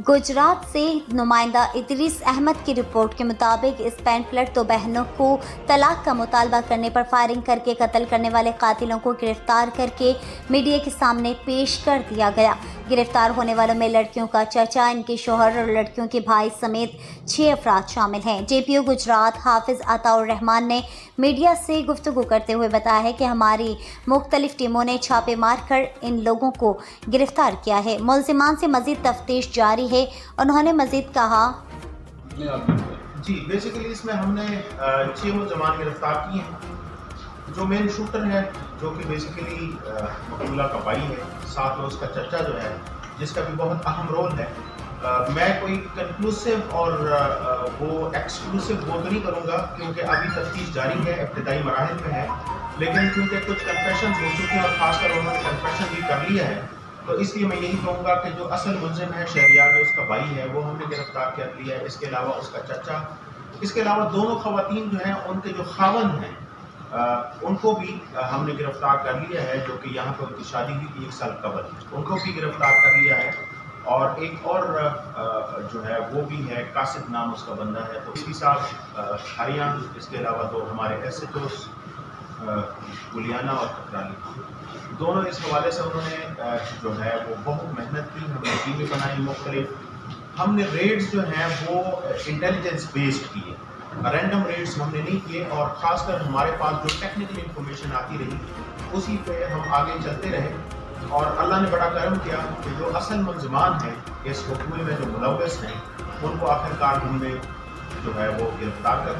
गुजरात से नुमाइंदा इदरीस अहमद की रिपोर्ट के मुताबिक इस पैंफलेट दो बहनों को तलाक का मुतालबा करने पर फायरिंग करके कत्ल करने वाले कातिलों को गिरफ्तार करके मीडिया के सामने पेश कर दिया गया। गिरफ्तार होने वालों में लड़कियों का चाचा, इनके शौहर और लड़कियों के भाई समेत 6 अफराद शामिल हैं। जेपीओ गुजरात हाफिज अताउर रहमान ने मीडिया से गुफ्तगू करते हुए बताया है कि हमारी मुख्तलिफ टीमों ने छापे मार कर इन लोगों को गिरफ्तार किया है। मुलजिमान से मजीद तफ्तीश जारी है। उन्होंने मजीद कहा, जी बेसिकली इसमें हमने 6 मुलजमान गिरफ्तार किए हैं। जो मेन शूटर है, जो कि बेसिकली मकबूला का भाई है, साथ में उसका चचा जो है, जिसका भी बहुत अहम रोल है। मैं कोई कंक्लूसिव और वो एक्सक्लूसिव वो तो नहीं करूँगा, क्योंकि अभी तफ्तीश जारी है, इब्तिदाई मराहिल में है। लेकिन चूँकि कुछ कन्फेशन हो चुके हैं और ख़ासकर उन्होंने कन्फेशन भी कर लिया है, तो इसलिए मैं यही कहूँगा कि जो असल मुलजिम है शहरियार, जो उसका भाई है, वो हमने गिरफ्तार कर लिया है। इसके अलावा उसका चचा, इसके अलावा दोनों ख़वातीन जो हैं, उनके जो खावंद हैं, उनको भी हमने गिरफ्तार कर लिया है, जो कि यहाँ पर उनकी शादी हुई थी 1 साल कबल, उनको भी गिरफ्तार कर लिया है। और एक और जो है वो भी है, कासिद नाम उसका बंदा है, तो इसी साथ हरियाण। इसके अलावा दो हमारे SHOs गुलियाना और कतराली, दोनों इस हवाले से उन्होंने जो है वो बहुत मेहनत की। हमने टीमें बनाई मुख्तलिफ। हमने रेड्स जो हैं वो इंटेलिजेंस बेस्ड किए, रैंडम रेड्स हमने नहीं किए। और ख़ासकर हमारे पास जो टेक्निकल इंफॉर्मेशन आती रही, उसी पे हम आगे चलते रहे। और अल्लाह ने बड़ा करम किया कि जो असल मुलजिमान हैं इस हुक्म में, जो मुलव्वस हैं, उनको आखिरकार हमने जो है वो गिरफ्तार कर